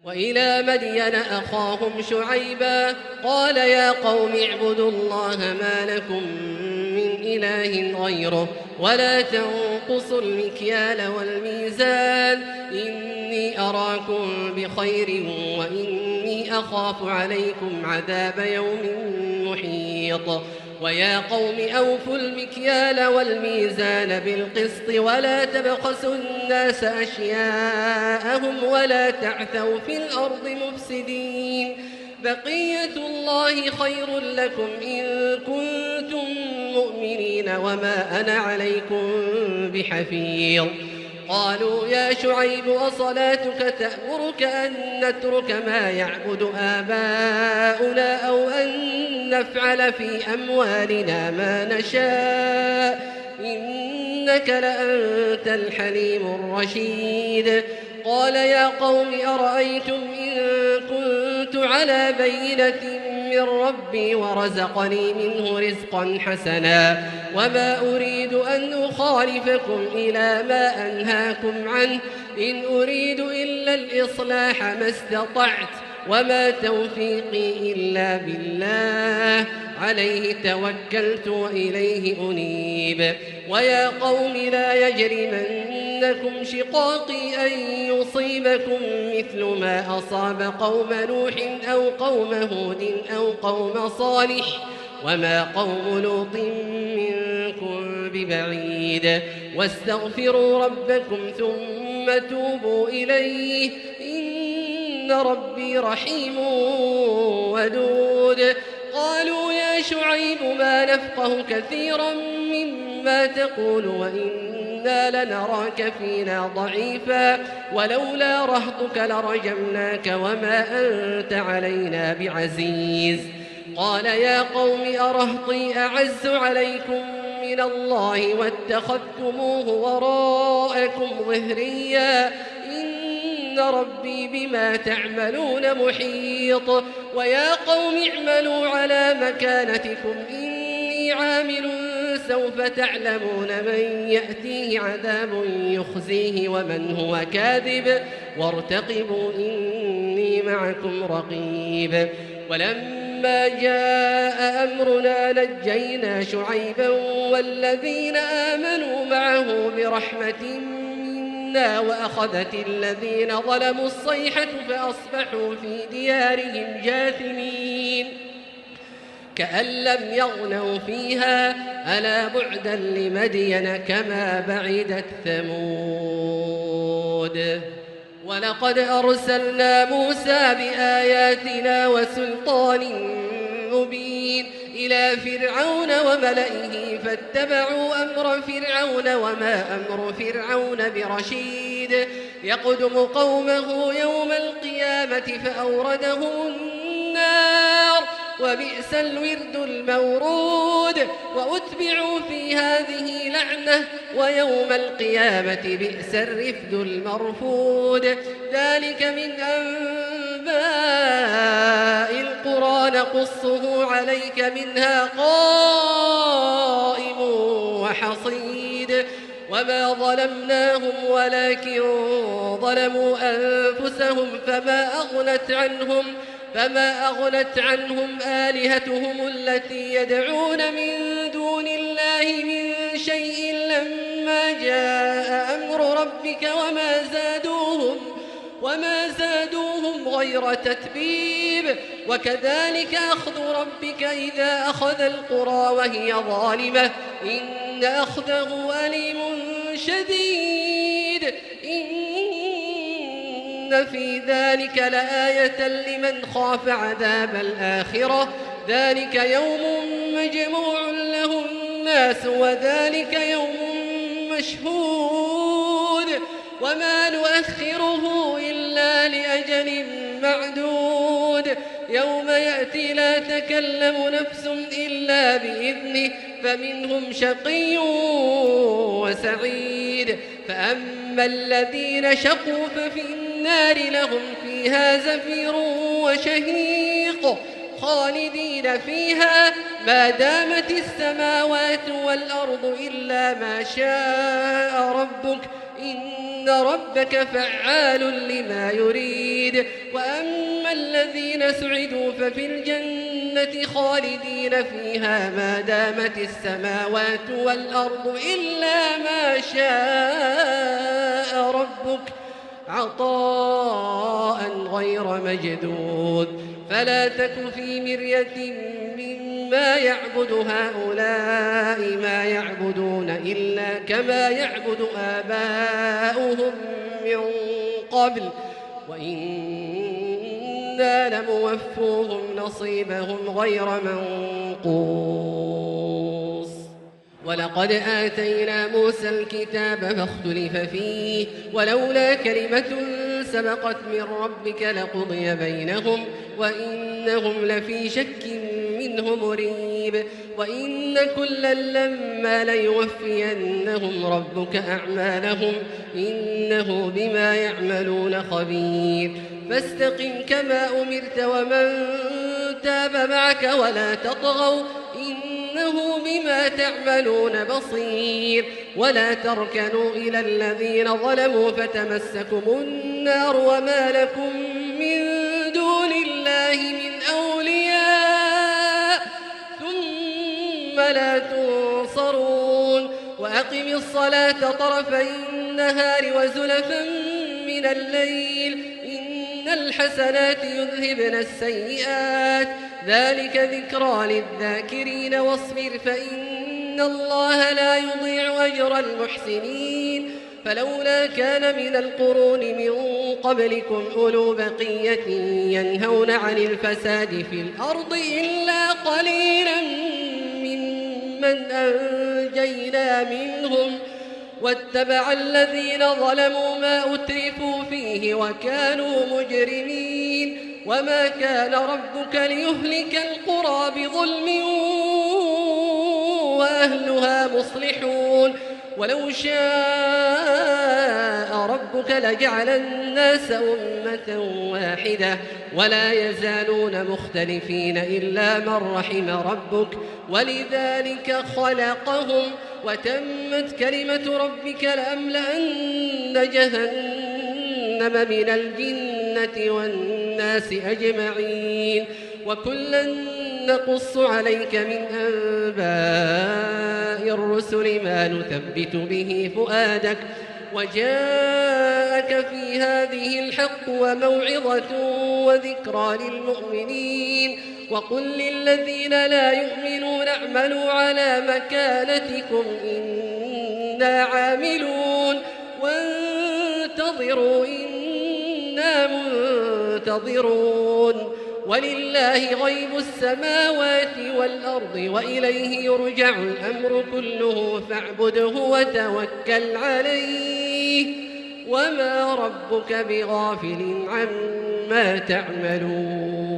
وإلى مدين أخاهم شعيبا قال يا قوم اعبدوا الله ما لكم من إله غيره ولا تنقصوا المكيال والميزان إني أراكم بخير وإني أخاف عليكم عذاب يوم محيط ويا قوم أوفوا المكيال والميزان بالقسط ولا تبخسوا الناس أشياءهم ولا تعثوا في الأرض مفسدين بقية الله خير لكم إن كنتم مؤمنين وما أنا عليكم بحفيظ قالوا يا شعيب أصلاتك تأمرك أن نترك ما يعبد آباؤنا أو أن نفعل في أموالنا ما نشاء إنك لأنت الحليم الرشيد قال يا قوم أرأيتم إن كنت على بينة من ربي ورزقني منه رزقا حسنا وما أريد أن أخالفكم إلى ما أنهاكم عنه إن أريد إلا الإصلاح ما استطعت وما توفيقي إلا بالله عليه توكلت وإليه أنيب ويا قوم لا يجرمنكم شقاقي أن يصيبكم مثل ما أصاب قوم نوح أو قوم هود أو قوم صالح وما قوم لوط منكم ببعيد واستغفروا ربكم ثم توبوا إليه إن ربي رحيم ودود قالوا يا شعيب ما نفقه كثيرا مما تقول وإنا لنراك فينا ضعيفا ولولا رهطك لرجمناك وما أنت علينا بعزيز قال يا قوم أرهطي أعز عليكم من الله واتخذتموه وراءكم ظهريا إن ربي بما تعملون محيط ويا قوم اعملوا على مكانتكم إني عامل سوف تعلمون من يأتيه عذاب يخزيه ومن هو كاذب وارتقبوا إني معكم رقيب ولما جاء أمرنا نجينا شعيبا والذين آمنوا معه برحمة منا وأخذت الذين ظلموا الصيحة فأصبحوا في ديارهم جاثمين كأن لم يغنوا فيها ألا بعدا لمدين كما بعدت ثمود ولقد أرسلنا موسى بآياتنا وسلطان مبين إلى فرعون وملئه فاتبعوا أمر فرعون وما أمر فرعون برشيد يقدم قومه يوم القيامة فأوردهم النار وبئس الورد المورود وأتبعوا في هذه لعنة ويوم القيامة بئس الرفد المرفود ذلك من أنباء القرى نقصه عليك منها قائم وحصيد وما ظلمناهم ولكن ظلموا أنفسهم فما أغنت عنهم آلهتهم التي يدعون من دون الله من شيء لما جاء أمر ربك وما زادوهم غير تتبيب وكذلك أخذ ربك إذا أخذ القرى وهي ظالمة إن أخذه أليم شديد إن في ذلك لآية لمن خاف عذاب الآخرة ذلك يوم مجموع له الناس وذلك يوم مشهود وما نؤخره إلا لأجل معدود يوم يأتي لا تكلم نفس إلا بإذنه فمنهم شقي وسعيد فأما الذين شقوا ففي النار لهم فيها زفير وشهيق خالدين فيها ما دامت السماوات والأرض إلا ما شاء ربك إن ربك فعال لما يريد. وأما الذين سعدوا ففي الجنة خالدين فيها ما دامت السماوات والأرض إلا ما شاء ربك عطاء غير مجدود. فلا تك في مرية مما يعبد هؤلاء، ما يعبدون إلا كما يعبد آباؤهم من قبل، وإنا لموفوهم نصيبهم غير منقوص. ولقد آتينا موسى الكتاب فاختلف فيه، ولولا كلمة سبقت من ربك لقضي بينهم وإنهم لفي شك منه مريب. وإن كلا لما ليوفينهم ربك أعمالهم إنه بما يعملون خبير. فاستقم كما أمرت ومن تاب معك ولا تطغوا إنه بما تعملون بصير. ولا تركنوا إلى الذين ظلموا فتمسكم النار وما لكم من دون الله من أولياء ثم لا تنصرون. وأقم الصلاة طرفي النهار وزلفا من الليل إن الحسنات يذهبن السيئات ذلك ذكرى للذاكرين. واصبر فإن الله لا يضيع أجر المحسنين. فلولا كان من القرون من قبلكم أولو بقية ينهون عن الفساد في الأرض إلا قليلا ممن أنجينا منهم واتبع الذين ظلموا ما أترفوا فيه وكانوا مجرمين. وما كان ربك ليهلك القرى بظلم وأهلها مصلحون. ولو شاء ربك لجعل الناس أمة واحدة ولا يزالون مختلفين إلا من رحم ربك ولذلك خلقهم. وتمت كلمة ربك لأملأن جهنم من الجنة والناس أجمعين. وكلا نقص عليك من أنباء الرسل ما نثبت به فؤادك وجاءك في هذه الحق وموعظة وذكرى للمؤمنين. وقل للذين لا يؤمنون اعملوا على مكانتكم إنا عاملون وانتظروا إنا منتظرون. ولله غيب السماوات والأرض وإليه يرجع الأمر كله فاعبده وتوكل عليه وما ربك بغافل عما تعملون.